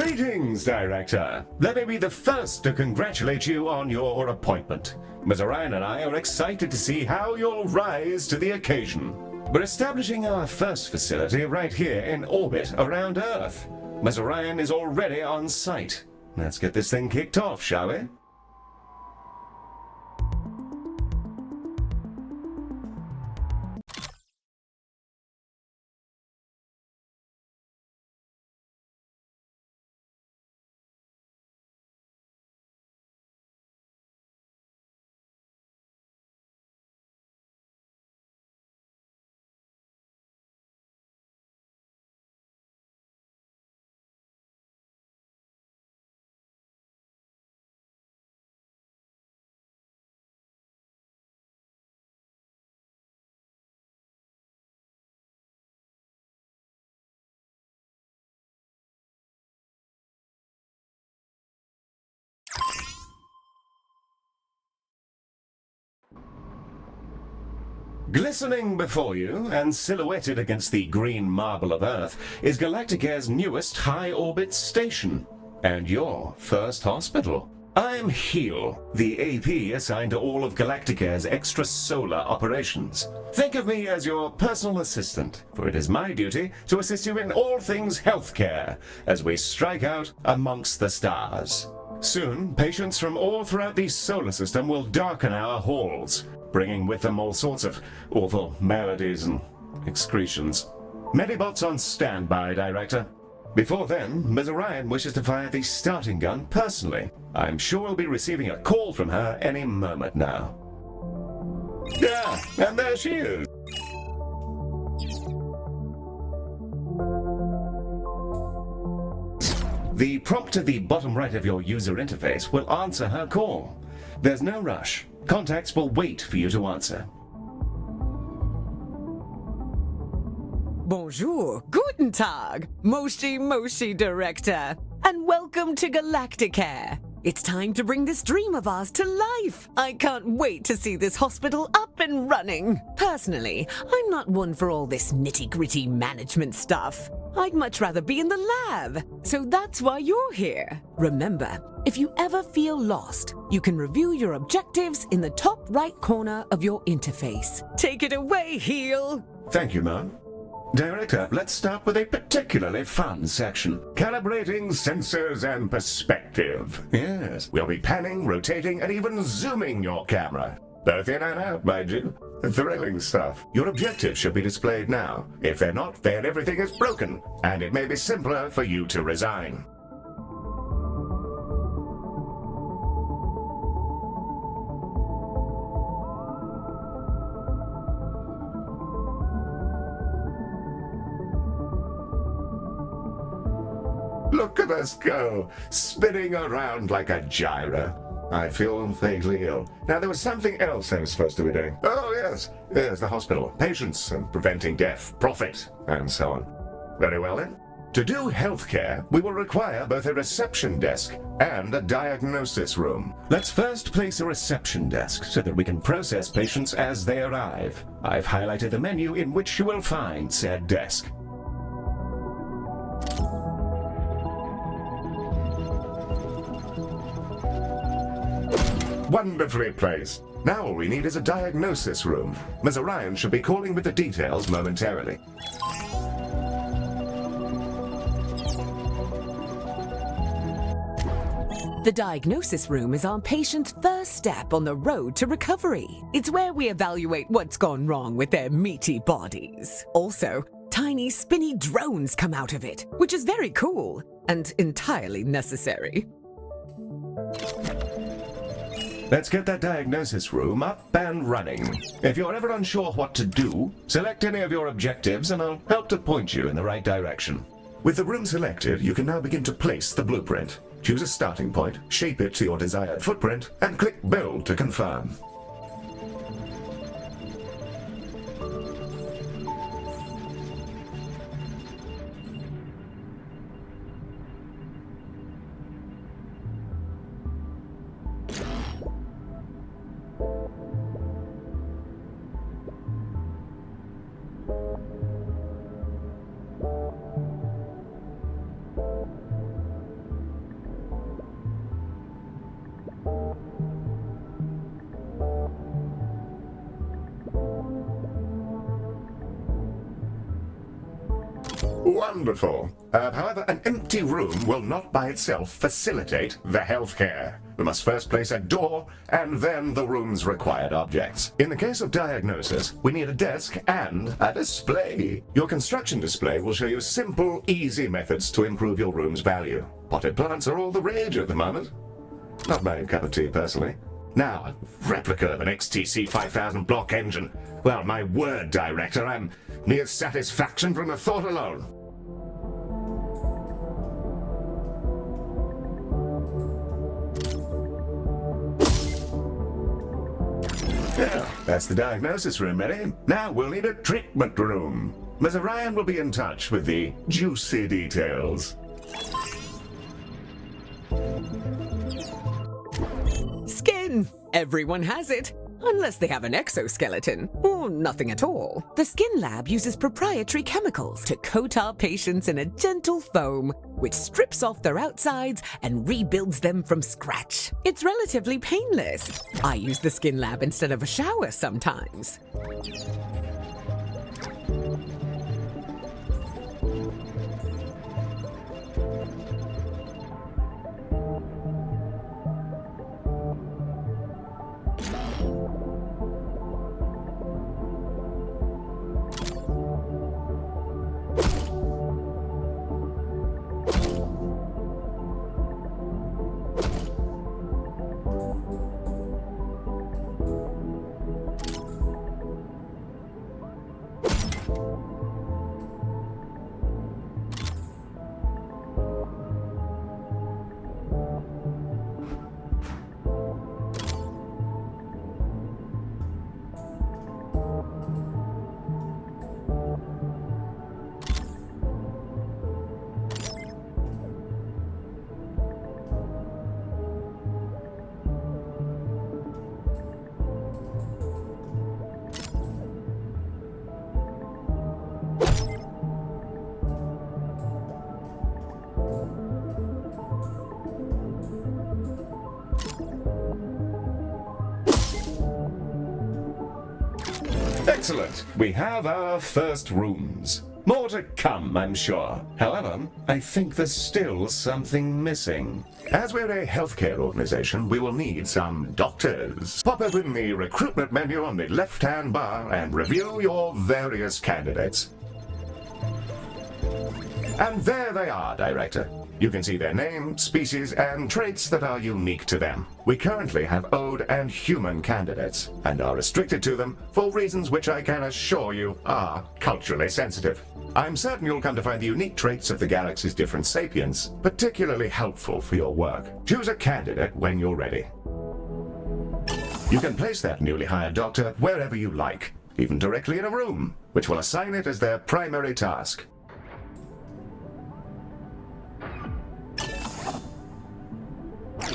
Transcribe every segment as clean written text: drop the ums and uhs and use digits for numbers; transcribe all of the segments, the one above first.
Greetings, Director. Let me be the first to congratulate you on your appointment. Ms. Ryan and I are excited to see how you'll rise to the occasion. We're establishing our first facility right here in orbit around Earth. Ms. Ryan is already on site. Let's get this thing kicked off, shall we? Glistening before you and silhouetted against the green marble of Earth is Galacticare's newest high-orbit station, and your first hospital. I'm Heel, the AP assigned to all of Galacticare's extrasolar operations. Think of me as your personal assistant, for it is my duty to assist you in all things healthcare as we strike out amongst the stars. Soon, patients from all throughout the solar system will darken our halls, bringing with them all sorts of awful maladies and excretions. Medibots on standby, Director. Before then, Ms. Ryan wishes to fire the starting gun personally. I'm sure we'll be receiving a call from her any moment now. Yeah, and there she is. The prompt at the bottom right of your user interface will answer her call. There's no rush. Contacts will wait for you to answer. Bonjour, guten Tag, Moshi Director, and welcome to Galacticare. It's time to bring this dream of ours to life. I can't wait to see this hospital up and running. Personally, I'm not one for all this nitty-gritty management stuff. I'd much rather be in the lab, so that's why you're here. Remember, if you ever feel lost, you can review your objectives in the top right corner of your interface. Take it away, Heel. Thank you, Mom. Director, let's start with a particularly fun section. Calibrating sensors and perspective. Yes, we'll be panning, rotating, and even zooming your camera. Both in and out, mind you. Thrilling stuff. Your objectives should be displayed now. If they're not, then everything is broken, and it may be simpler for you to resign. Look at us go, spinning around like a gyro. I feel vaguely ill. Now, there was something else I was supposed to be doing. Oh, yes, the hospital. Patients and preventing death, profit, and so on. Very well, then. To do healthcare, we will require both a reception desk and a diagnosis room. Let's first place a reception desk so that we can process patients as they arrive. I've highlighted the menu in which you will find said desk. Wonderfully placed. Now all we need is a diagnosis room. Ms. Ryan should be calling with the details momentarily. The diagnosis room is our patient's first step on the road to recovery. It's where we evaluate what's gone wrong with their meaty bodies. Also, tiny spinny drones come out of it, which is very cool and entirely necessary. Let's get that diagnosis room up and running. If you're ever unsure what to do, select any of your objectives and I'll help to point you in the right direction. With the room selected, you can now begin to place the blueprint. Choose a starting point, shape it to your desired footprint, and click Build to confirm. Wonderful. However, an empty room will not by itself facilitate the healthcare. We must first place a door and then the room's required objects. In the case of diagnosis, we need a desk and a display. Your construction display will show you simple, easy methods to improve your room's value. Potted plants are all the rage at the moment. Not my cup of tea, personally. Now, a replica of an XTC 5000 block engine. Well, my word, Director, I'm mere satisfaction from the thought alone. Yeah, that's the diagnosis room ready. Now we'll need a treatment room. Mr. Ryan will be in touch with the juicy details. Skin! Everyone has it. Unless they have an exoskeleton, or nothing at all. The Skin Lab uses proprietary chemicals to coat our patients in a gentle foam, which strips off their outsides and rebuilds them from scratch. It's relatively painless. I use the Skin Lab instead of a shower sometimes. Excellent. We have our first rooms. More to come, I'm sure. However, I think there's still something missing. As we're a healthcare organization, we will need some doctors. Pop open the recruitment menu on the left-hand bar and review your various candidates. And there they are, Director. You can see their name, species, and traits that are unique to them. We currently have Ode and human candidates, and are restricted to them for reasons which I can assure you are culturally sensitive. I'm certain you'll come to find the unique traits of the galaxy's different sapiens particularly helpful for your work. Choose a candidate when you're ready. You can place that newly hired doctor wherever you like, even directly in a room, which will assign it as their primary task.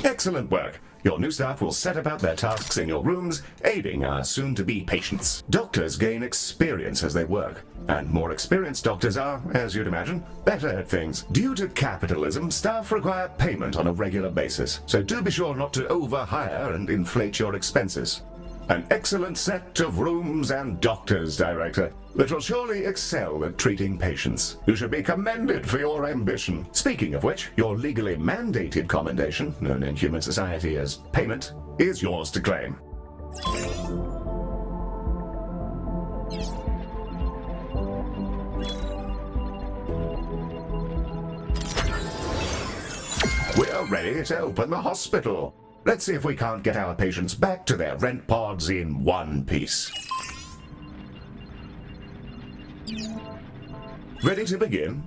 Excellent work. Your new staff will set about their tasks in your rooms, aiding our soon-to-be patients. Doctors gain experience as they work, and more experienced doctors are, as you'd imagine, better at things. Due to capitalism, staff require payment on a regular basis, so do be sure not to overhire and inflate your expenses. An excellent set of rooms and doctors, Director, that will surely excel at treating patients. You should be commended for your ambition. Speaking of which, your legally mandated commendation, known in human society as payment, is yours to claim. We're ready to open the hospital. Let's see if we can't get our patients back to their rent pods in one piece. Ready to begin?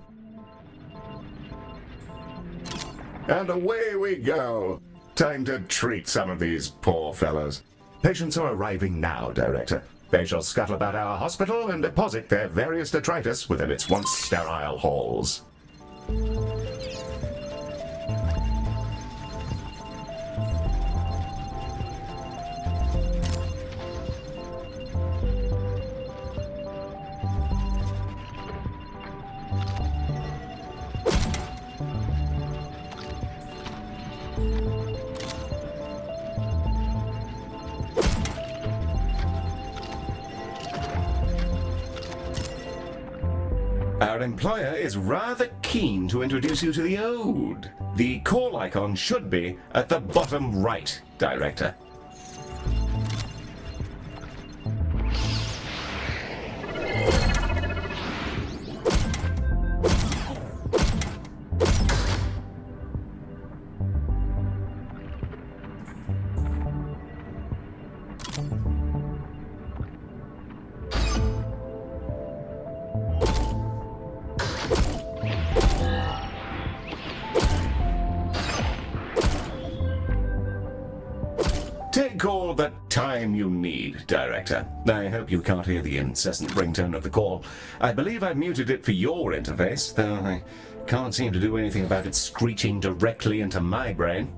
And away we go. Time to treat some of these poor fellows. Patients are arriving now, Director. They shall scuttle about our hospital and deposit their various detritus within its once sterile halls. our employer is rather keen to introduce you to the ode. The call icon should be at the bottom right, Director. Take all the time you need, Director. I hope you can't hear the incessant ringtone of the call. I believe I muted it for your interface, though I can't seem to do anything about it screeching directly into my brain.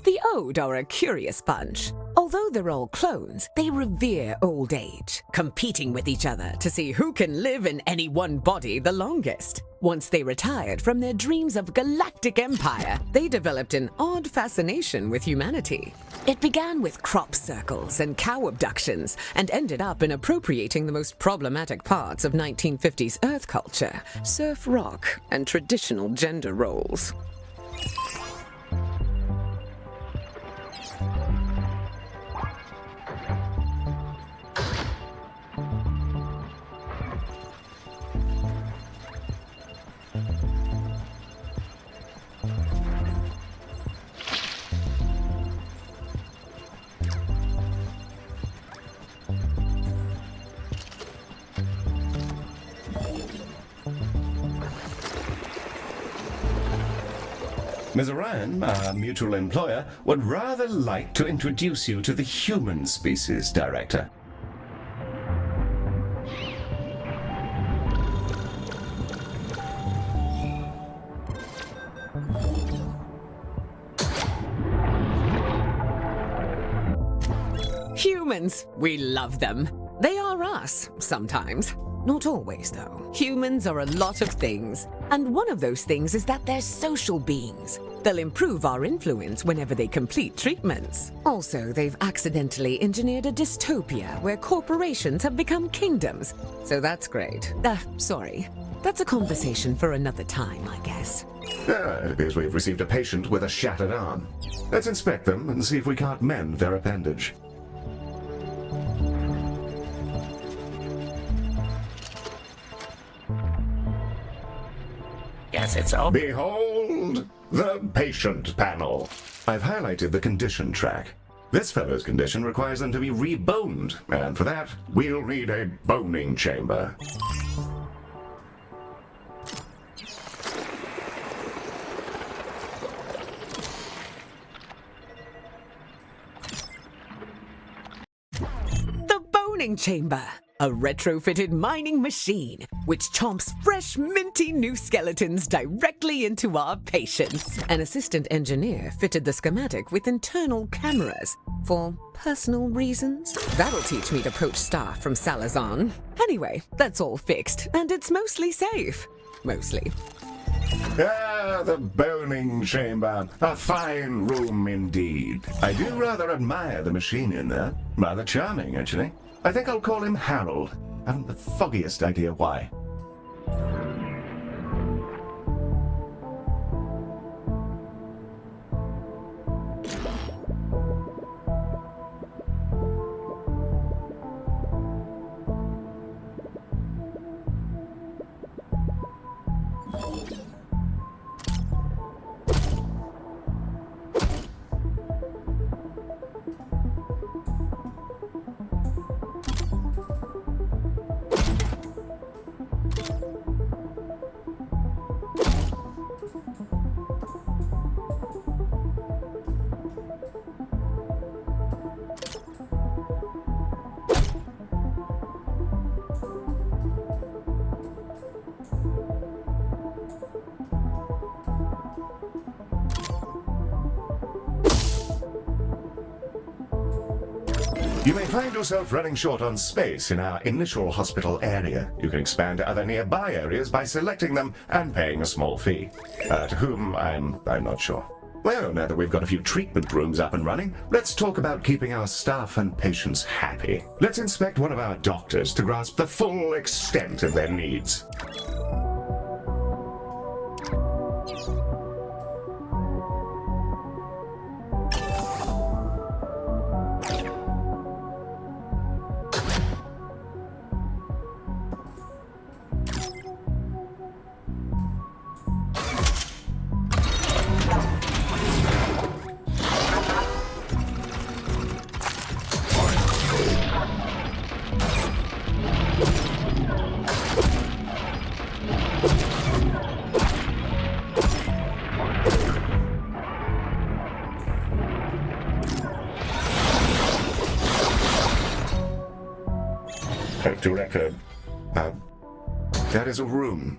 The Ode are a curious bunch. Although they're all clones, they revere old age, competing with each other to see who can live in any one body the longest. Once they retired from their dreams of galactic empire, they developed an odd fascination with humanity. It began with crop circles and cow abductions, and ended up in appropriating the most problematic parts of 1950s Earth culture, surf rock, and traditional gender roles. Ms. Orion, our mutual employer, would rather like to introduce you to the human species, Director. Humans, we love them. They are us, sometimes. Not always, though. Humans are a lot of things. And one of those things is that they're social beings. They'll improve our influence whenever they complete treatments. Also, they've accidentally engineered a dystopia where corporations have become kingdoms. So that's great. Sorry. That's a conversation for another time, I guess. It appears we've received a patient with a shattered arm. Let's inspect them and see if we can't mend their appendage. Yes, it's all. Behold the patient panel. I've highlighted the condition track. This fellow's condition requires them to be reboned, and for that, we'll need a boning chamber. The boning chamber. A retrofitted mining machine, which chomps fresh, minty new skeletons directly into our patients. An assistant engineer fitted the schematic with internal cameras for personal reasons. That'll teach me to poach staff from Salazar. Anyway, that's all fixed, and it's mostly safe. Mostly. Ah, the boning chamber. A fine room indeed. I do rather admire the machine in there. Rather charming, actually. I think I'll call him Harold. I haven't the foggiest idea why. You may find yourself running short on space in our initial hospital area. You can expand to other nearby areas by selecting them and paying a small fee. To whom, I'm not sure. Well, now that we've got a few treatment rooms up and running, let's talk about keeping our staff and patients happy. Let's inspect one of our doctors to grasp the full extent of their needs. Director, that is a room.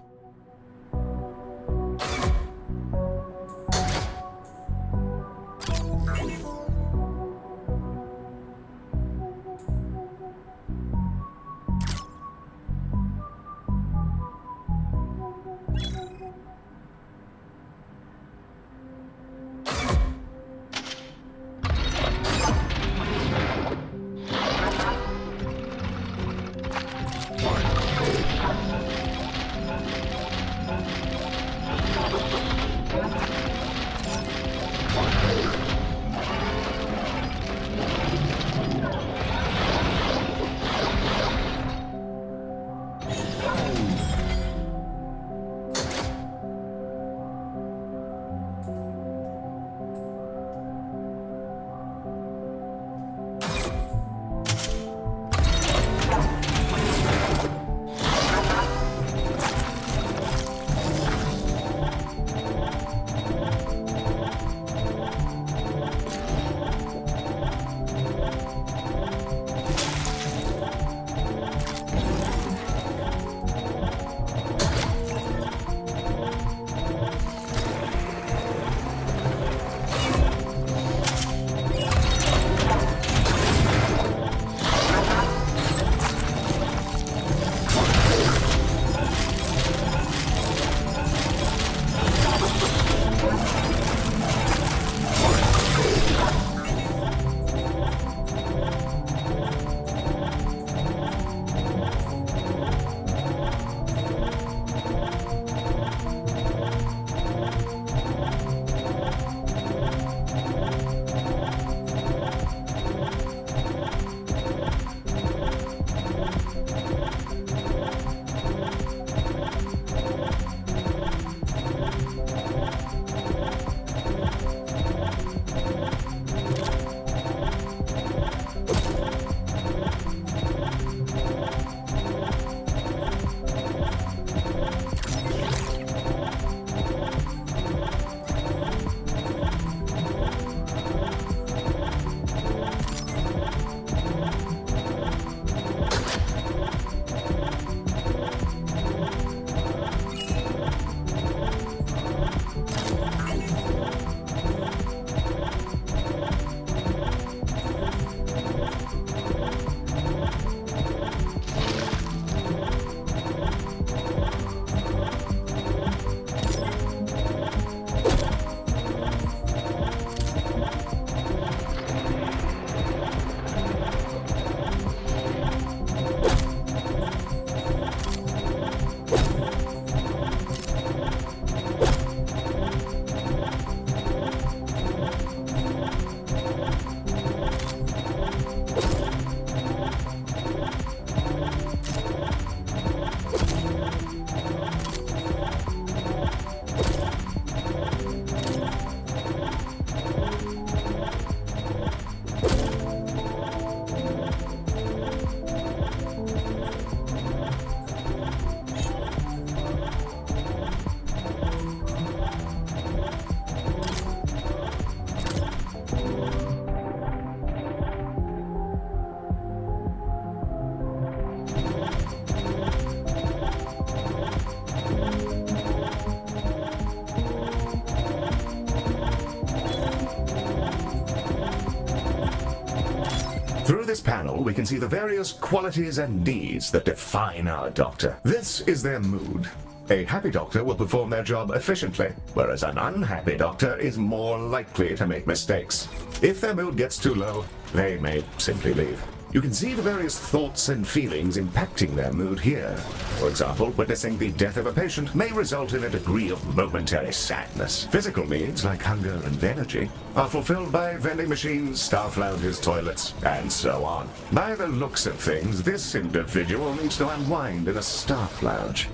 Through this panel, we can see the various qualities and needs that define our doctor. This is their mood. A happy doctor will perform their job efficiently, whereas an unhappy doctor is more likely to make mistakes. If their mood gets too low, they may simply leave. You can see the various thoughts and feelings impacting their mood here. For example, witnessing the death of a patient may result in a degree of momentary sadness. Physical needs, like hunger and energy, are fulfilled by vending machines, staff lounges, toilets, and so on. By the looks of things, this individual needs to unwind in a staff lounge.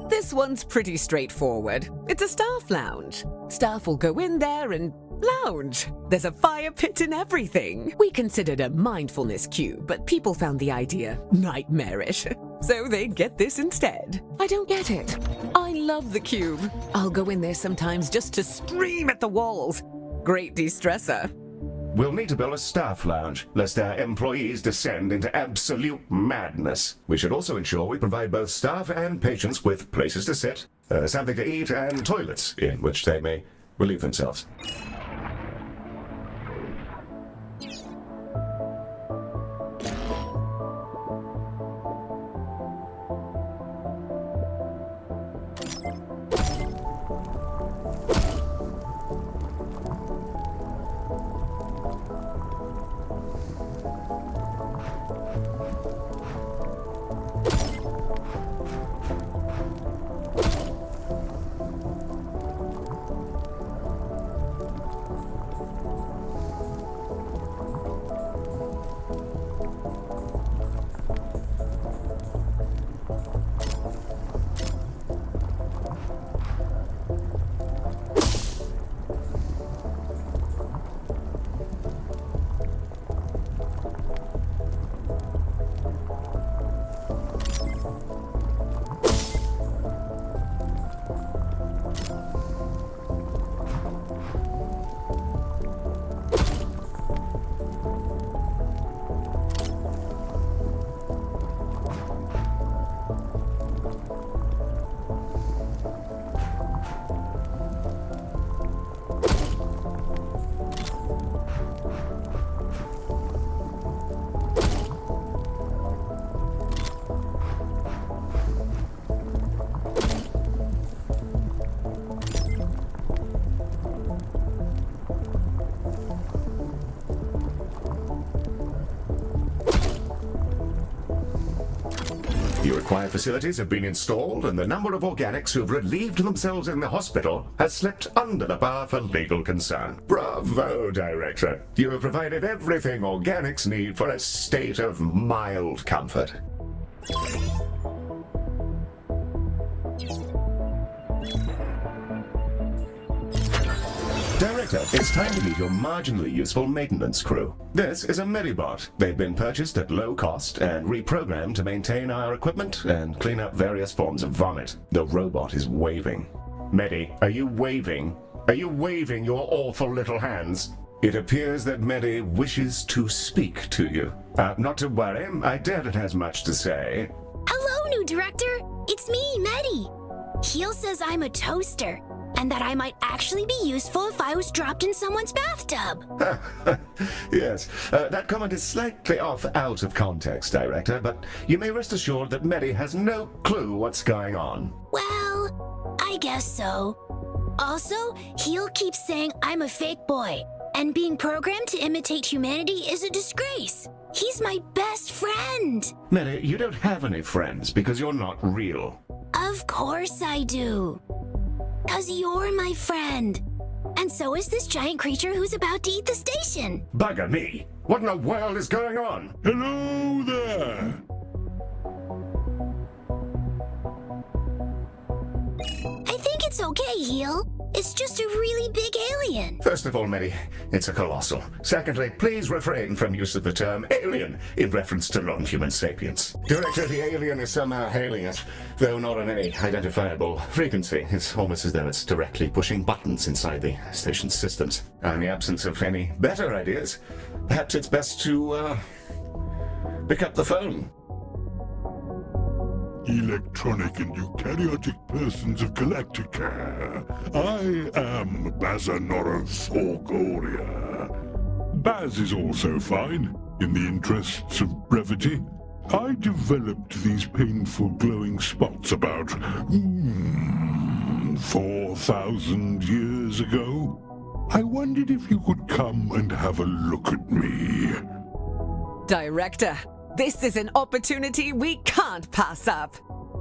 This one's pretty straightforward. It's a staff lounge. Staff will go in there and lounge. There's a fire pit and everything. We considered a mindfulness cube, but people found the idea nightmarish. So they get this instead. I don't get it. I love the cube. I'll go in there sometimes just to scream at the walls. Great de-stressor. We'll need to build a staff lounge, lest our employees descend into absolute madness. We should also ensure we provide both staff and patients with places to sit, something to eat, and toilets in which they may relieve themselves. The required facilities have been installed, and the number of organics who've relieved themselves in the hospital has slipped under the bar for legal concern. Bravo, Director! You have provided everything organics need for a state of mild comfort. Director, it's time to meet your marginally useful maintenance crew. This is a Medibot. They've been purchased at low cost and reprogrammed to maintain our equipment and clean up various forms of vomit. The robot is waving. Medi, are you waving? Are you waving your awful little hands? It appears that Medi wishes to speak to you. Not to worry, I doubt it has much to say. Hello, new director. It's me, Medi. Heel says I'm a toaster, and that I might actually be useful if I was dropped in someone's bathtub. Yes, that comment is slightly off out of context, Director, but you may rest assured that Medi has no clue what's going on. Well, I guess so. Also, Heel keeps saying I'm a fake boy, and being programmed to imitate humanity is a disgrace. He's my best friend. Medi, you don't have any friends because you're not real. Of course I do. 'Cause you're my friend. And so is this giant creature who's about to eat the station. Bugger me! What in the world is going on? Hello there! I think it's okay, Heel. It's just a really big alien. First of all, Medi, it's a colossal. Secondly, please refrain from use of the term alien in reference to non-human sapiens. Director, the alien is somehow hailing us, though not on any identifiable frequency. It's almost as though it's directly pushing buttons inside the station's systems. In the absence of any better ideas, perhaps it's best to, pick up the phone. electronic and eukaryotic persons of Galacticare. I am Bazanoroth Orgoria. Baz is also fine, in the interests of brevity. I developed these painful glowing spots about 4,000 years ago. I wondered if you could come and have a look at me. Director, this is an opportunity we can't pass up.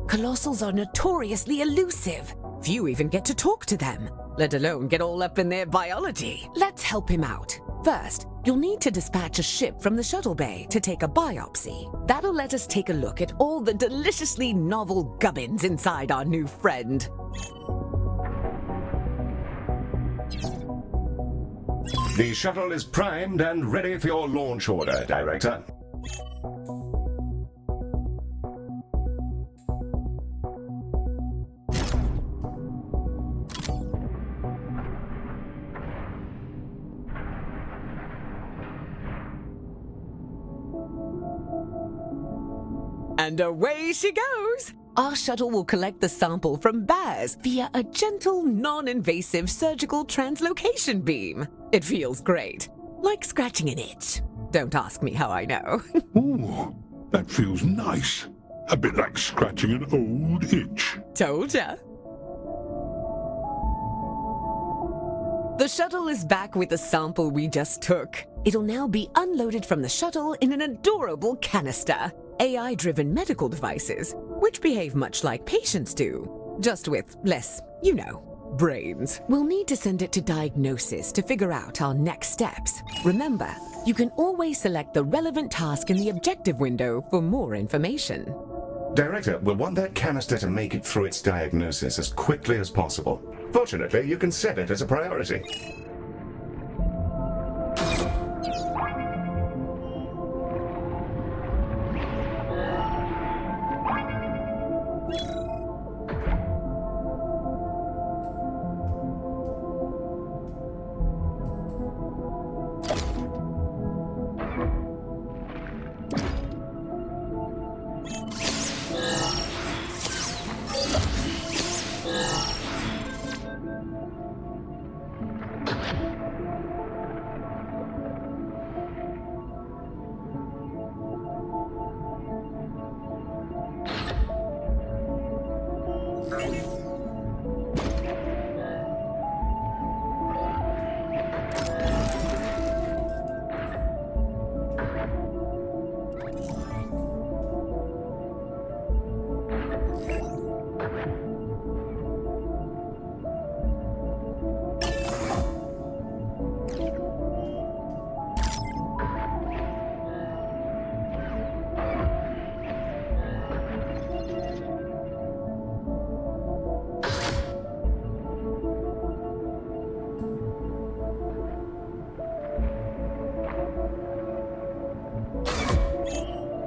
Colossals are notoriously elusive. Few even get to talk to them, let alone get all up in their biology. Let's help him out. First, you'll need to dispatch a ship from the shuttle bay to take a biopsy. That'll let us take a look at all the deliciously novel gubbins inside our new friend. The shuttle is primed and ready for your launch order, Director. And away she goes! Our shuttle will collect the sample from Baz via a gentle, non-invasive surgical translocation beam. It feels great, like scratching an itch. Don't ask me how I know. Ooh, that feels nice. A bit like scratching an old itch. Told ya. The shuttle is back with the sample we just took. It'll now be unloaded from the shuttle in an adorable canister. AI-driven medical devices, which behave much like patients do, just with less, brains. We'll need to send it to diagnosis to figure out our next steps. Remember, you can always select the relevant task in the objective window for more information. Director, we'll want that canister to make it through its diagnosis as quickly as possible. Fortunately, you can set it as a priority.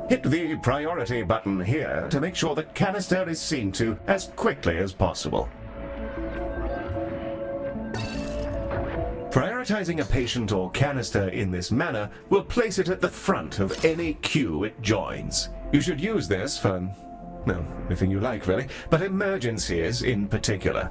Hit the priority button here to make sure the canister is seen to as quickly as possible. Prioritizing a patient or canister in this manner will place it at the front of any queue it joins. You should use this for, well, anything you like really, but emergencies in particular.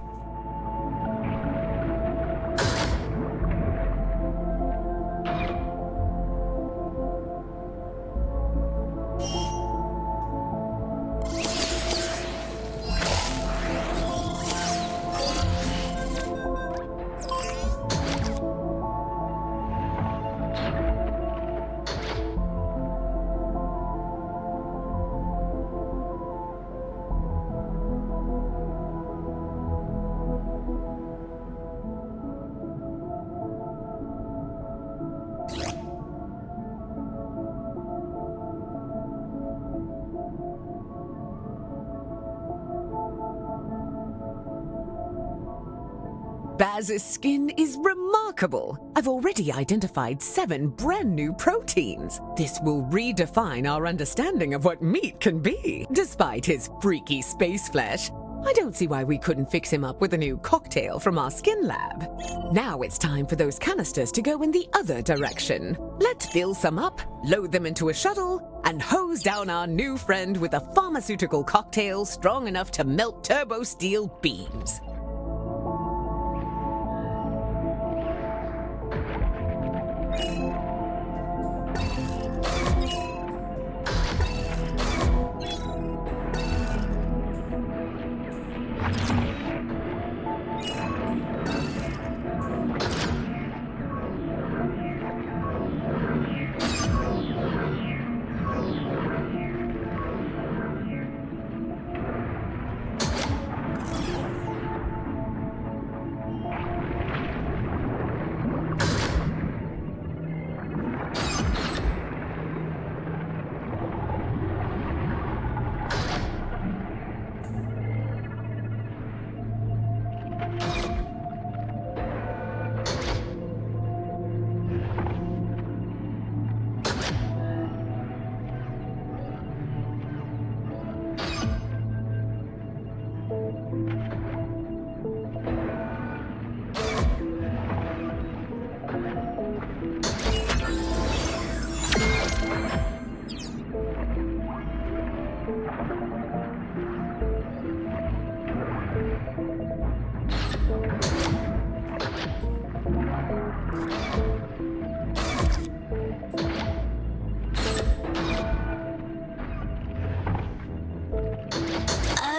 Baz's skin is remarkable. I've already identified 7 brand new proteins. This will redefine our understanding of what meat can be. Despite his freaky space flesh, I don't see why we couldn't fix him up with a new cocktail from our skin lab. Now it's time for those canisters to go in the other direction. Let's fill some up, load them into a shuttle, and hose down our new friend with a pharmaceutical cocktail strong enough to melt turbo steel beams.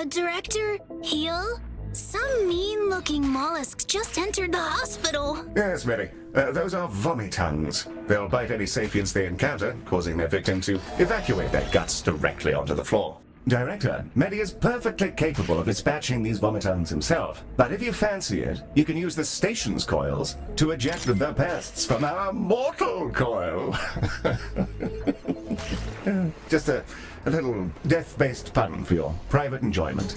Director, Heel? Some mean-looking mollusks just entered the hospital. Yes, Mary. Those are vomitongues. They'll bite any sapiens they encounter, causing their victim to evacuate their guts directly onto the floor. Director, Medi is perfectly capable of dispatching these vomitongues himself, but if you fancy it, you can use the station's coils to eject the pests from our mortal coil. Just a little death-based pun for your private enjoyment.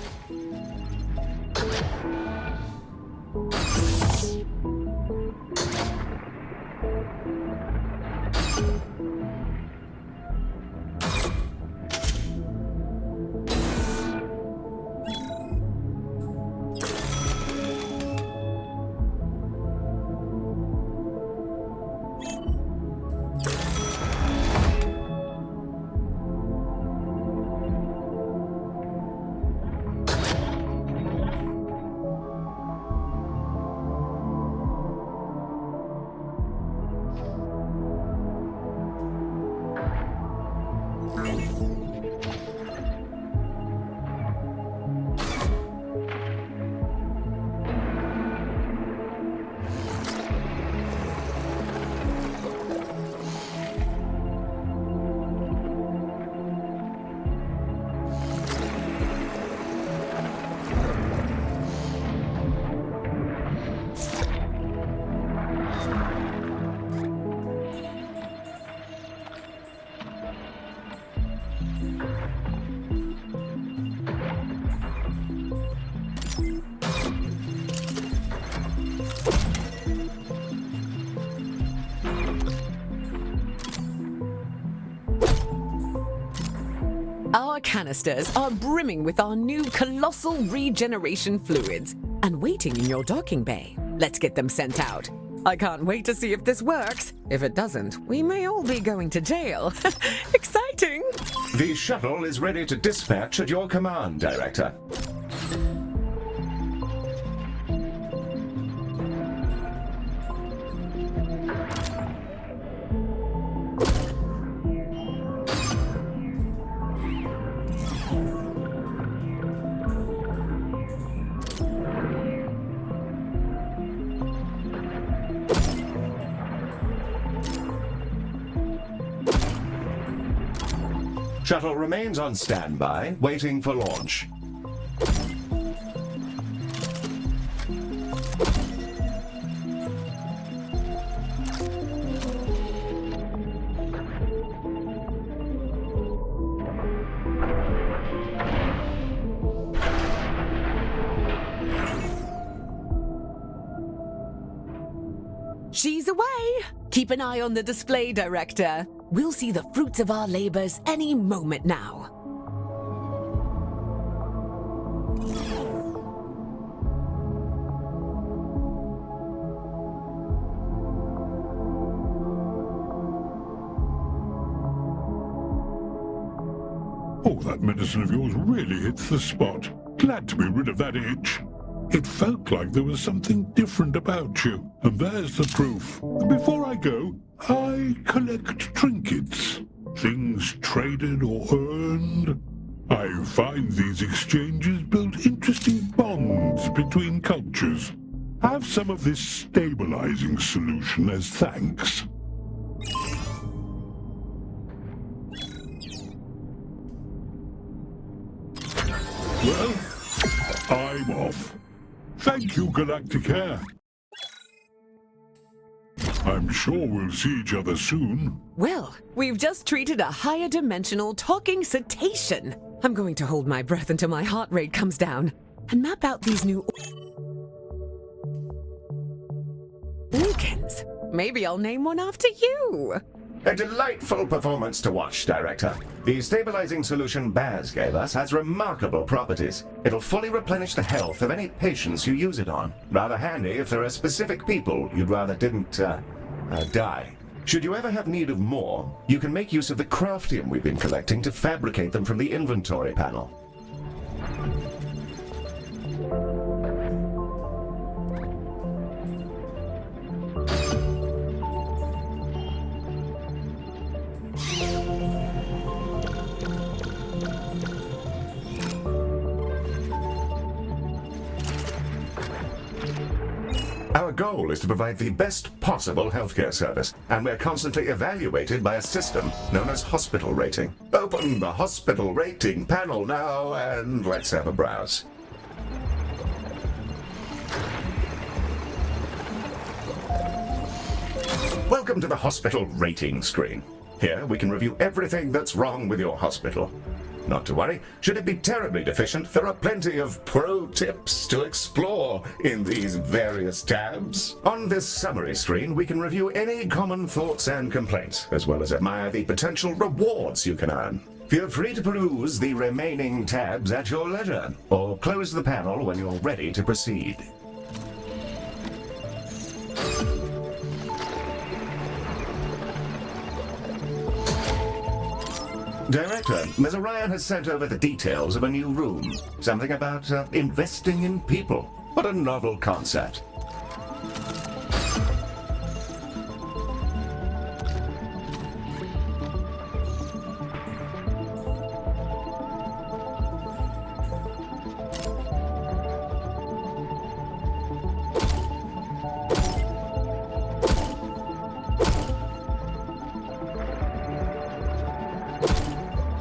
Our canisters are brimming with our new colossal regeneration fluids and waiting in your docking bay. Let's get them sent out. I can't wait to see if this works. If it doesn't, we may all be going to jail. Exciting! The shuttle is ready to dispatch at your command, Director. Shuttle remains on standby, waiting for launch. She's away! Keep an eye on the display, Director. We'll see the fruits of our labors any moment now. that medicine of yours really hits the spot. Glad to be rid of that itch. It felt like there was something different about you, and there's the proof. Before I go, I collect trinkets. Things traded or earned. I find these exchanges build interesting bonds between cultures. Have some of this stabilizing solution as thanks. Well, I'm off. Thank you, Galacticare. I'm sure we'll see each other soon. Well, we've just treated a higher dimensional talking cetacean. I'm going to hold my breath until my heart rate comes down and map out these new organs. Maybe I'll name one after you. A delightful performance to watch, Director. The stabilizing solution Baz gave us has remarkable properties. It'll fully replenish the health of any patients you use it on. Rather handy if there are specific people you'd rather didn't, die. Should you ever have need of more, you can make use of the craftium we've been collecting to fabricate them from the inventory panel. Our goal is to provide the best possible healthcare service, and we're constantly evaluated by a system known as hospital rating. Open the hospital rating panel now, and let's have a browse. Welcome to the hospital rating screen. Here we can review everything that's wrong with your hospital. Not to worry, should it be terribly deficient, there are plenty of pro tips to explore in these various tabs. On this summary screen, we can review any common thoughts and complaints, as well as admire the potential rewards you can earn. Feel free to peruse the remaining tabs at your leisure, or close the panel when you're ready to proceed. Director, Ms. Orion has sent over the details of a new room. Something about investing in people. What a novel concept.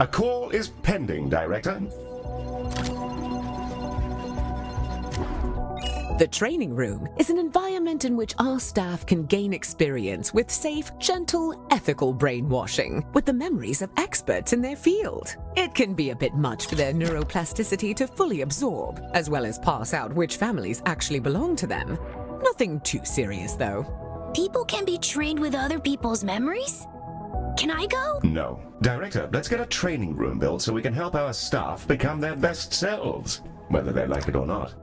A call is pending, Director. The training room is an environment in which our staff can gain experience with safe, gentle, ethical brainwashing with the memories of experts in their field. It can be a bit much for their neuroplasticity to fully absorb, as well as pass out which families actually belong to them. Nothing too serious, though. People can be trained with other people's memories? Can I go? No. Director, let's get a training room built so we can help our staff become their best selves, whether they like it or not.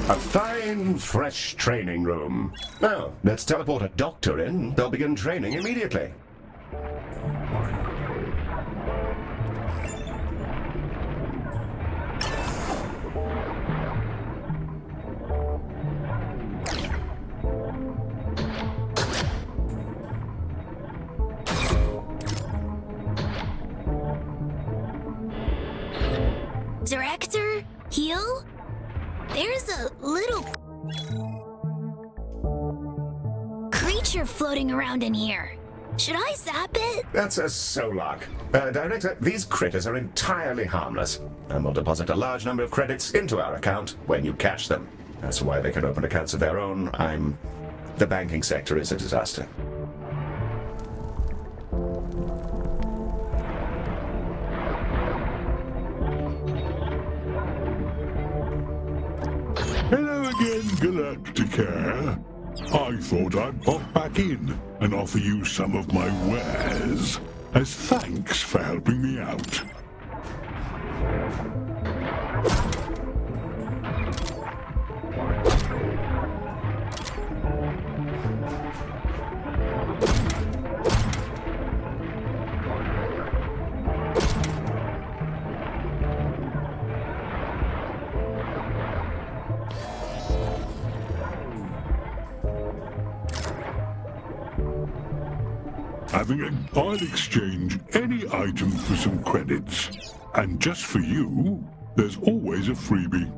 A fine, fresh training room. Now, let's teleport a doctor in. They'll begin training immediately. Director? Heal? There's a little creature floating around in here. Should I zap it? That's a Solak. Director, these critters are entirely harmless, and will deposit a large number of credits into our account when you catch them. That's why they can open accounts of their own. The banking sector is a disaster. Hello again, Galacticare. I thought I'd pop back in and offer you some of my wares as thanks for helping me out. I'll exchange any item for some credits. And just for you, there's always a freebie.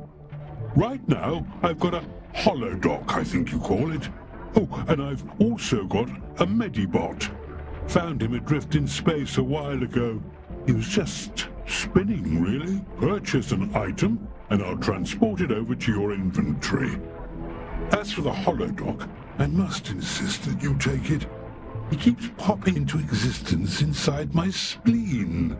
Right now, I've got a holodoc, I think you call it. Oh, and I've also got a Medibot. Found him adrift in space a while ago. He was just spinning, really. Purchase an item, and I'll transport it over to your inventory. As for the holodoc, I must insist that you take it. He keeps popping into existence inside my spleen.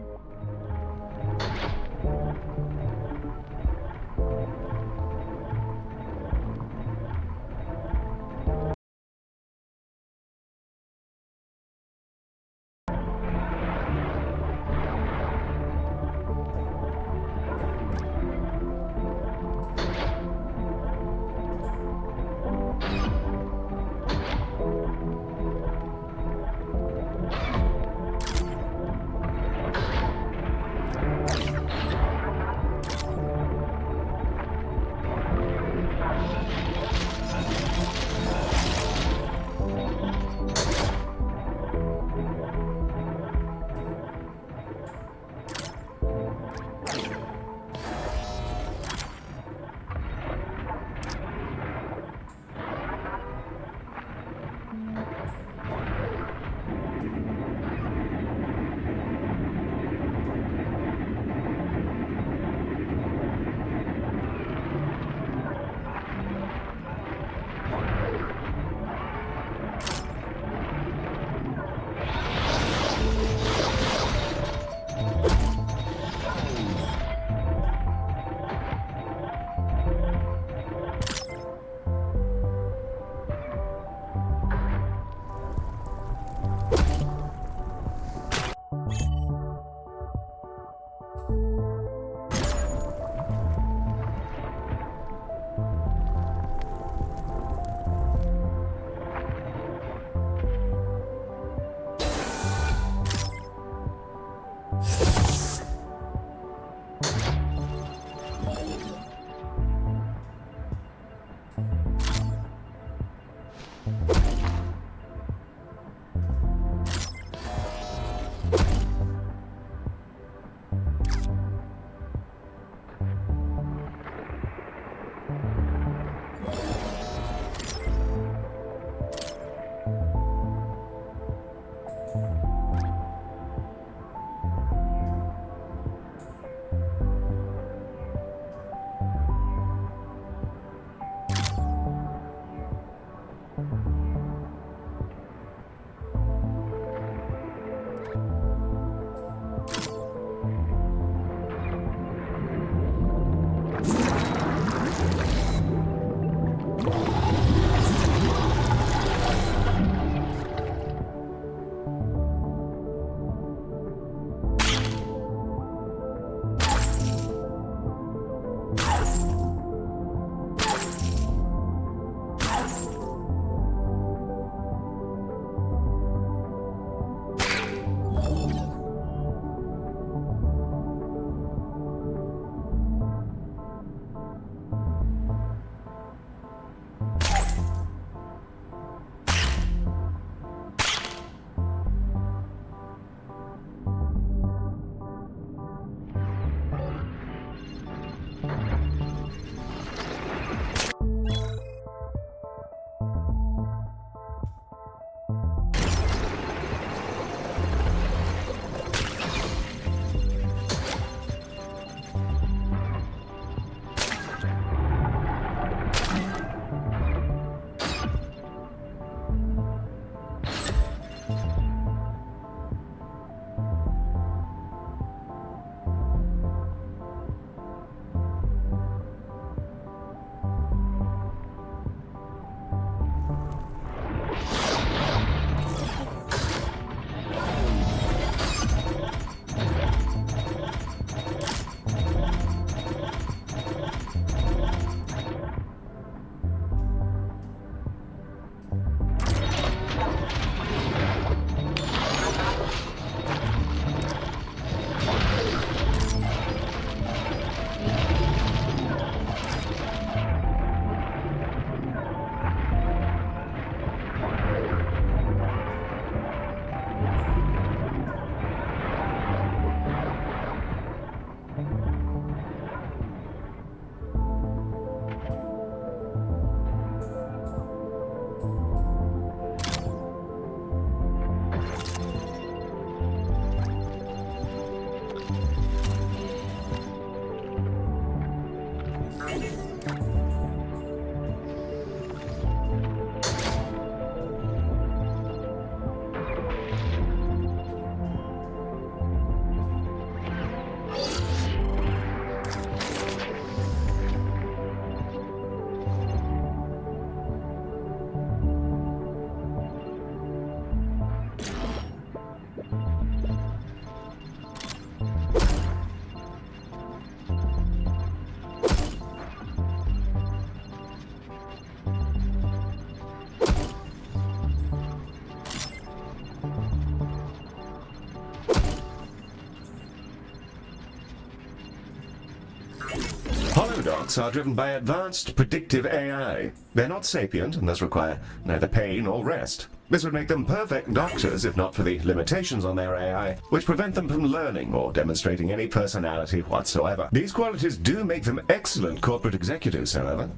robots are driven by advanced predictive AI. They're not sapient and thus require neither pay nor rest. This would make them perfect doctors if not for the limitations on their AI, which prevent them from learning or demonstrating any personality whatsoever. These qualities do make them excellent corporate executives, however.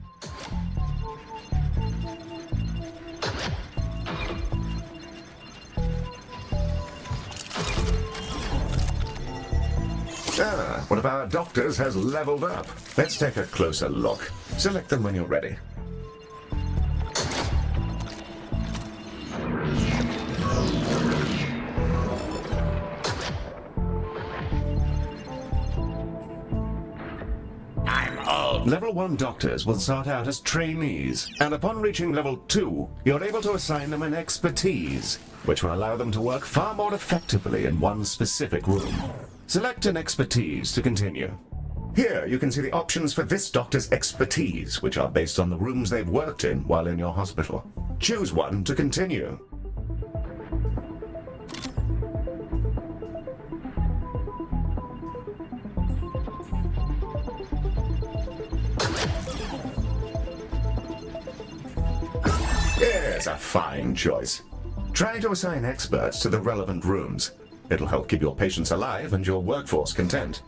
Ah, one of our doctors has leveled up. Let's take a closer look. Select them when you're ready. Level 1 doctors will start out as trainees, and upon reaching level 2, you're able to assign them an expertise, which will allow them to work far more effectively in one specific room. Select an expertise to continue. Here you can see the options for this doctor's expertise, which are based on the rooms they've worked in while in your hospital. Choose one to continue. Yes, a fine choice. Try to assign experts to the relevant rooms. It'll help keep your patients alive and your workforce content.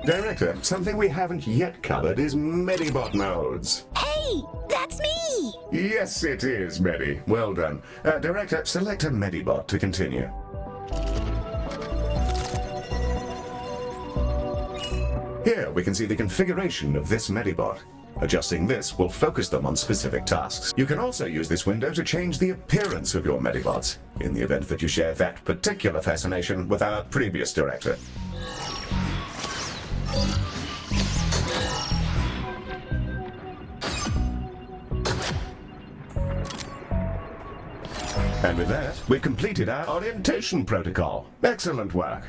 Director, something we haven't yet covered is Medibot modes. Hey, that's me! Yes, it is, Medi. Well done. Director, select a Medibot to continue. Here we can see the configuration of this Medibot. Adjusting this will focus them on specific tasks. You can also use this window to change the appearance of your Medibots, in the event that you share that particular fascination with our previous director. And with that, we've completed our orientation protocol. Excellent work.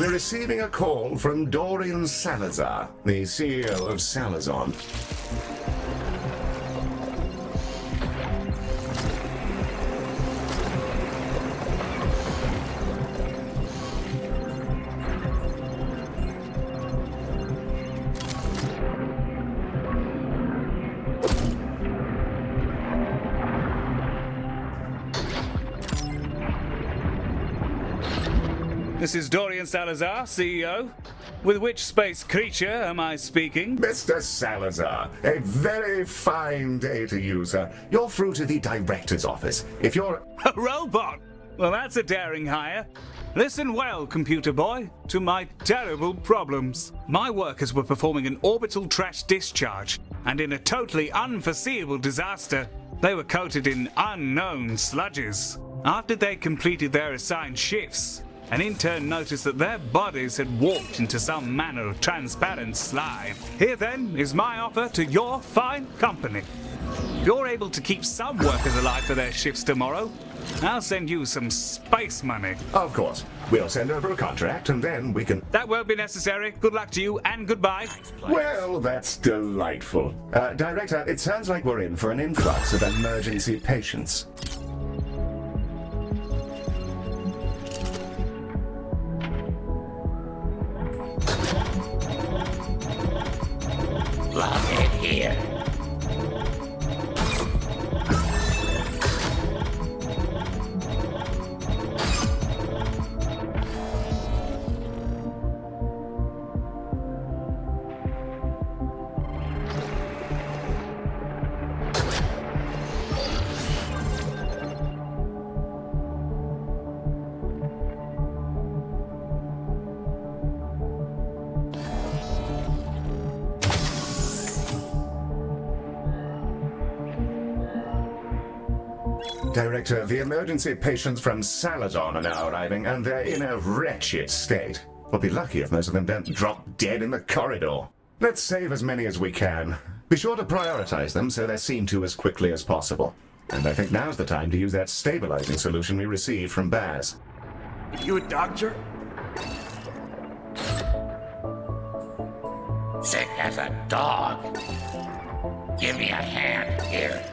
We're receiving a call from Dorian Salazar, the CEO of Salazon. This is Dorian Salazar, CEO. With which space creature am I speaking? Mr. Salazar, a very fine day to you, sir. You're through to the director's office. If you're... A robot? Well, that's a daring hire. Listen well, computer boy, to my terrible problems. My workers were performing an orbital trash discharge, and in a totally unforeseeable disaster, they were coated in unknown sludges. After they completed their assigned shifts, an intern noticed that their bodies had warped into some manner of transparent slime. Here then is my offer to your fine company. If you're able to keep some workers alive for their shifts tomorrow, I'll send you some space money. Of course. We'll send over a contract and then we can... That won't be necessary. Good luck to you and goodbye. Well, that's delightful. Director, it sounds like we're in for an influx of emergency patients. Love it here. Director, the emergency patients from Salazon are now arriving, and they're in a wretched state. We'll be lucky if most of them don't drop dead in the corridor. Let's save as many as we can. Be sure to prioritize them so they're seen to as quickly as possible. And I think now's the time to use that stabilizing solution we received from Baz. You a doctor? Sick as a dog. Give me a hand here.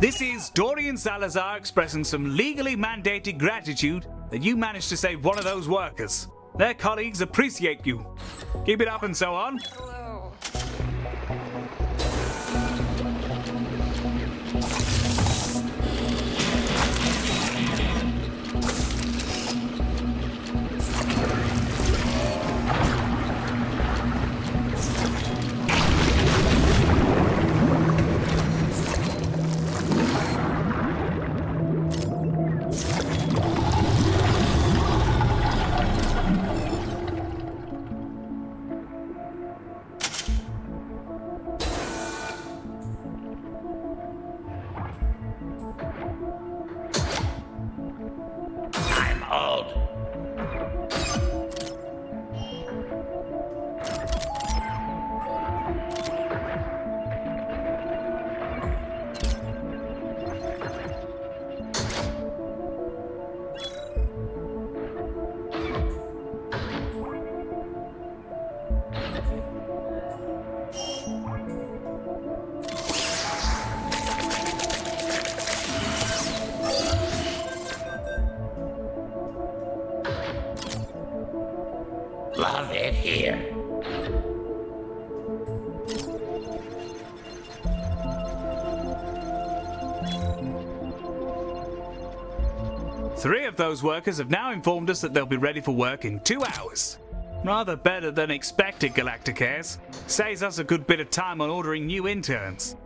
This is Dorian Salazar expressing some legally mandated gratitude that you managed to save one of those workers. Their colleagues appreciate you. Keep it up and so on. I'm old. Love it here. Three of those workers have now informed us that they'll be ready for work in 2 hours. Rather better than expected, Galacticares. Saves us a good bit of time on ordering new interns.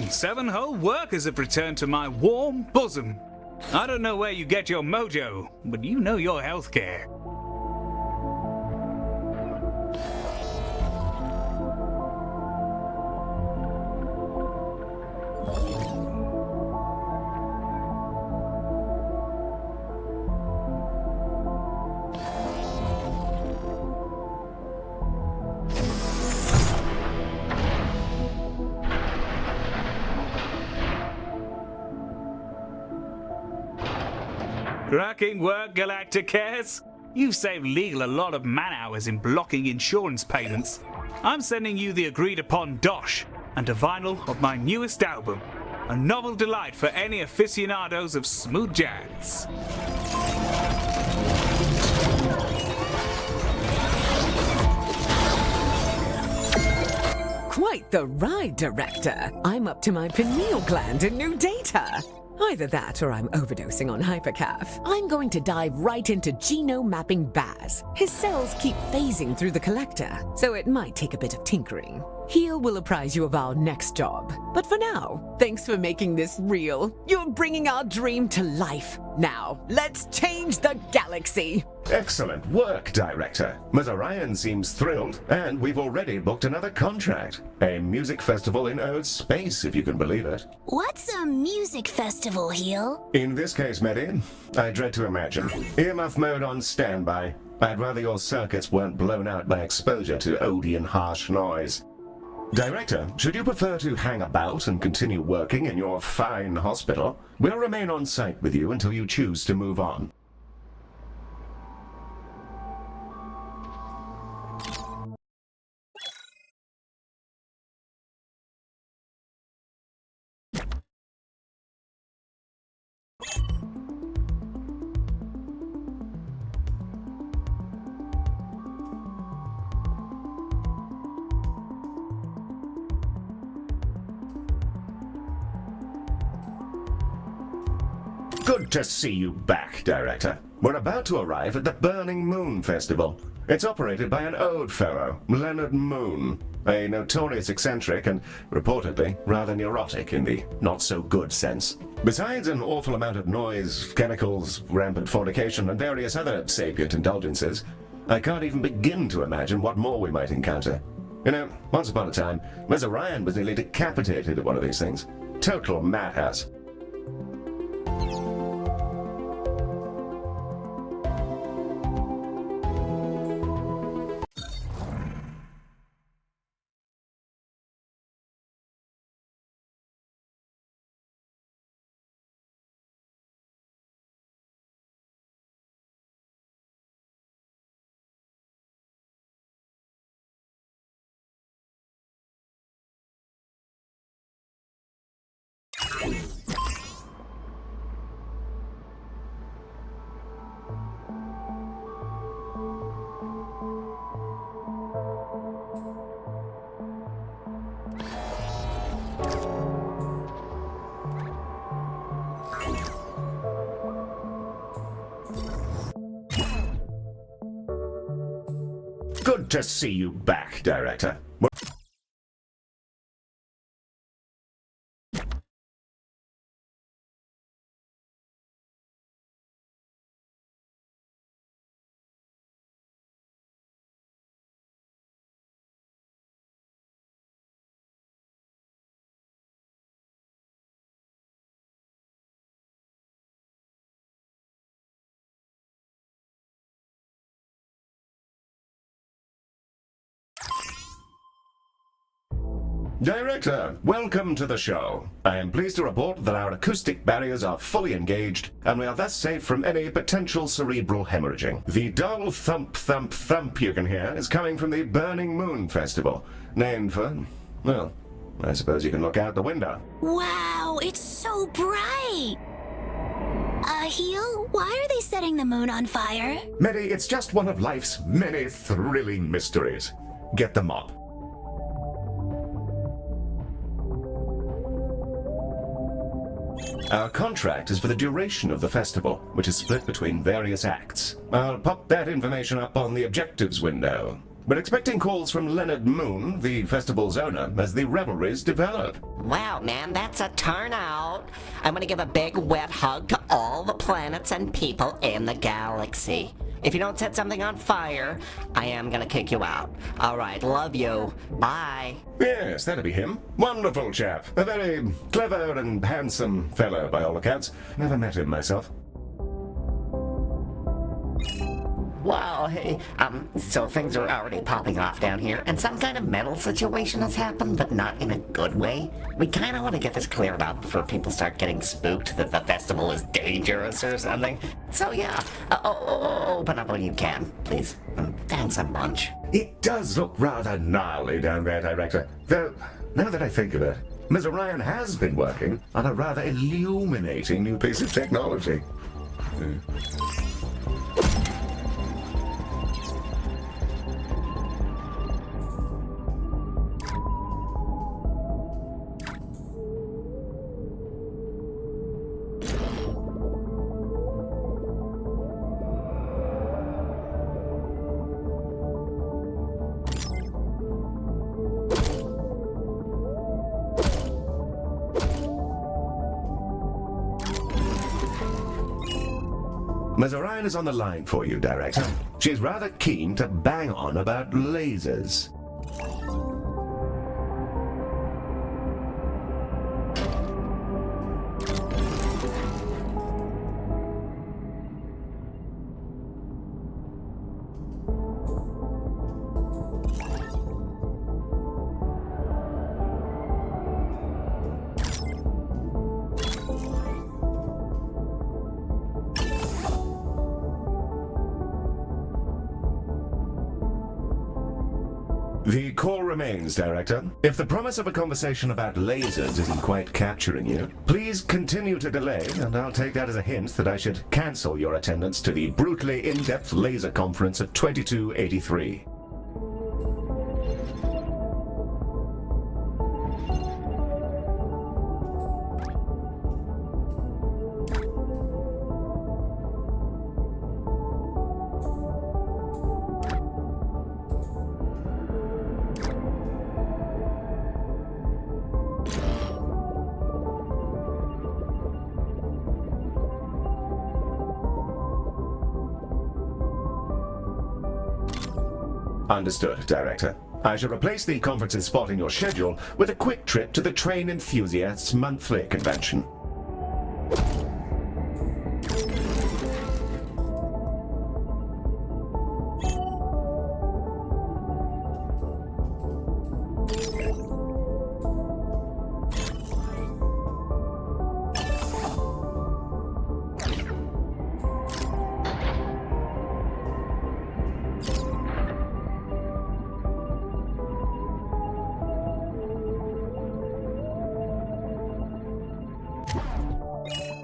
Seven whole workers have returned to my warm bosom. I don't know where you get your mojo, but you know your healthcare. Cracking work, Galacticares. You've saved Legal a lot of man-hours in blocking insurance payments. I'm sending you the agreed-upon dosh and a vinyl of my newest album, a novel delight for any aficionados of smooth jazz. Quite the ride, Director. I'm up to my pineal gland in new data. Either that or I'm overdosing on hypercaf. I'm going to dive right into genome mapping Baz. His cells keep phasing through the collector, so it might take a bit of tinkering. Heal will apprise you of our next job. But for now, thanks for making this real. You're bringing our dream to life. Now, let's change the galaxy. Excellent work, Director. Ms. Orion seems thrilled, and we've already booked another contract. A music festival in Ode space, if you can believe it. What's a music festival, Heal? In this case, Medi, I dread to imagine. Earmuff mode on standby. I'd rather your circuits weren't blown out by exposure to Odean harsh noise. Director, should you prefer to hang about and continue working in your fine hospital, we'll remain on site with you until you choose to move on. Good to see you back, Director. We're about to arrive at the Burning Moon Festival. It's operated by an old fellow, Leonard Moon, a notorious eccentric and, reportedly, rather neurotic in the not-so-good sense. Besides an awful amount of noise, chemicals, rampant fornication, and various other sapient indulgences, I can't even begin to imagine what more we might encounter. You know, once upon a time, Mr. Ryan was nearly decapitated at one of these things. Total madhouse. Good to see you back, Director. Director, welcome to the show. I am pleased to report that our acoustic barriers are fully engaged, and we are thus safe from any potential cerebral hemorrhaging. The dull thump thump thump you can hear is coming from the Burning Moon Festival, named for, well, I suppose you can look out the window. Wow, it's so bright! Heel, why are they setting the moon on fire? Medi, it's just one of life's many thrilling mysteries. Get the mop. Our contract is for the duration of the festival, which is split between various acts. I'll pop that information up on the objectives window. We're expecting calls from Leonard Moon, the festival's owner, as the revelries develop. Wow, man, that's a turnout. I'm gonna give a big wet hug to all the planets and people in the galaxy. If you don't set something on fire, I am gonna kick you out. Alright, love you. Bye. Yes, that'll be him. Wonderful chap. A very clever and handsome fellow, by all accounts. Never met him myself. Wow, hey, so things are already popping off down here, and some kind of metal situation has happened, but not in a good way. We kind of want to get this cleared up before people start getting spooked that the festival is dangerous or something. So yeah, open up when you can, please. Thanks a bunch. It does look rather gnarly down there, Director. Though, now that I think of it, Mr. Ryan has been working on a rather illuminating new piece of technology. Ms. Orion is on the line for you, Director. She's rather keen to bang on about lasers. The call remains, Director. If the promise of a conversation about lasers isn't quite capturing you, please continue to delay, and I'll take that as a hint that I should cancel your attendance to the brutally in-depth laser conference at 2283. Understood, Director. I shall replace the conference's spot in your schedule with a quick trip to the Train Enthusiasts Monthly Convention.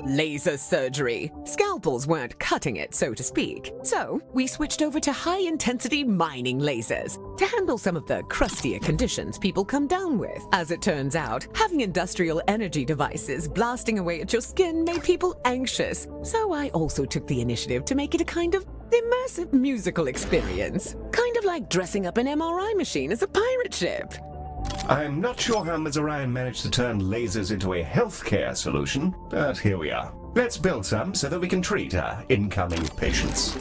Laser surgery. Scalpels weren't cutting it, so to speak. So we switched over to high-intensity mining lasers to handle some of the crustier conditions people come down with. As it turns out, having industrial energy devices blasting away at your skin made people anxious. So I also took the initiative to make it a kind of immersive musical experience. Kind of like dressing up an MRI machine as a pirate ship. I'm not sure how Ms. Orion managed to turn lasers into a healthcare solution, but here we are. Let's build some so that we can treat our incoming patients.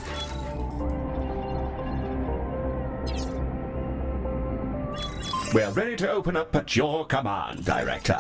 We're ready to open up at your command, Director.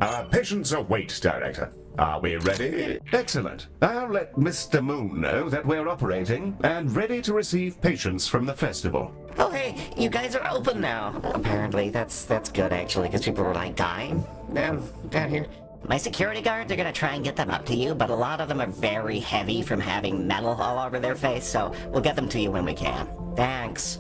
Our patients await, Director. Are we ready? Excellent. I'll let Mr. Moon know that we're operating and ready to receive patients from the festival. Oh hey, you guys are open now. Apparently, that's good actually, because people were like dying down here. My security guards are gonna try and get them up to you, but a lot of them are very heavy from having metal all over their face, so we'll get them to you when we can. Thanks.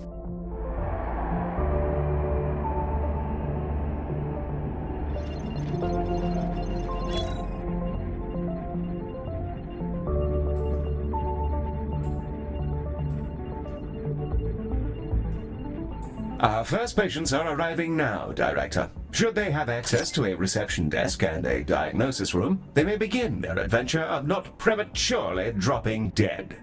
Our first patients are arriving now, Director. Should they have access to a reception desk and a diagnosis room, they may begin their adventure of not prematurely dropping dead.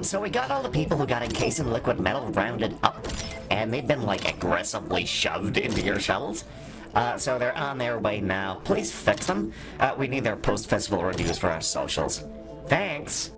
So we got all the people who got encased in liquid metal rounded up, and they've been, like, aggressively shoved into your shells. So they're on their way now. Please fix them. We need their post-festival reviews for our socials. Thanks!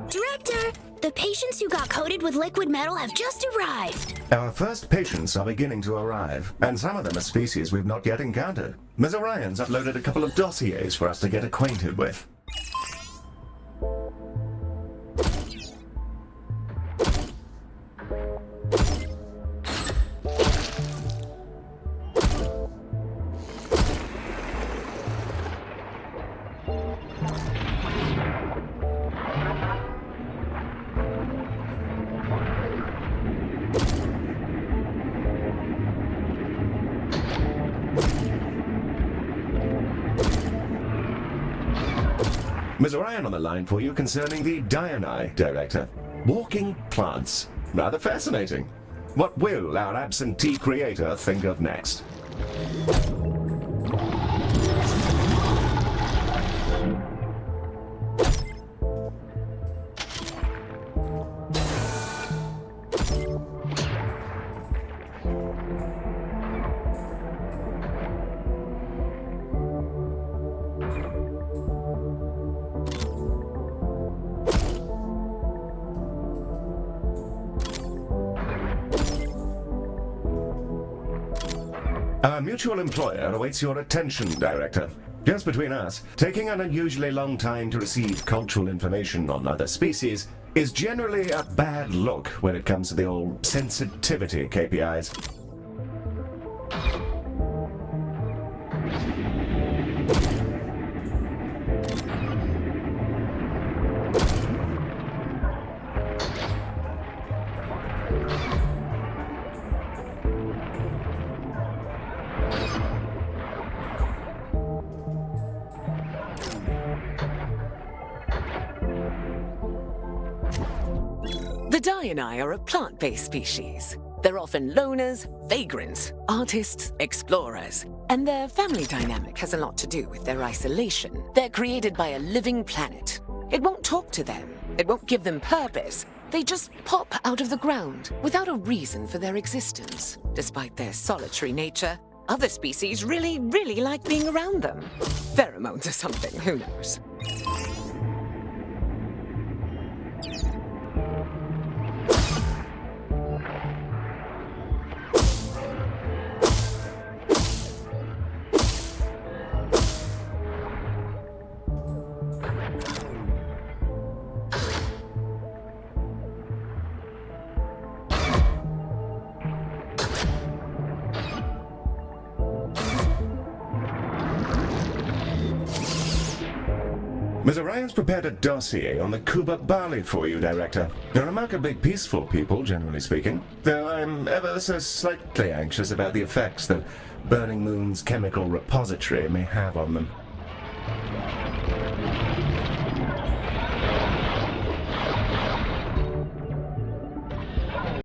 Director, the patients who got coated with liquid metal have just arrived. Our first patients are beginning to arrive, and some of them are species we've not yet encountered. Ms. Orion's uploaded a couple of dossiers for us to get acquainted with. Ms. Orion on the line for you concerning the Diani, Director. Walking plants. Rather fascinating. What will our absentee creator think of next? Our mutual employer awaits your attention, Director. Just between us, taking an unusually long time to receive cultural information on other species is generally a bad look when it comes to the old sensitivity KPIs. The Diani are a plant-based species. They're often loners, vagrants, artists, explorers, and their family dynamic has a lot to do with their isolation. They're created by a living planet. It won't talk to them. It won't give them purpose. They just pop out of the ground without a reason for their existence. Despite their solitary nature, other species really like being around them. Pheromones or something, who knows? Ms. Orion's prepared a dossier on the Kuba Bali for you, Director. They're remarkably peaceful people, generally speaking, though I'm ever so slightly anxious about the effects that Burning Moon's chemical repository may have on them.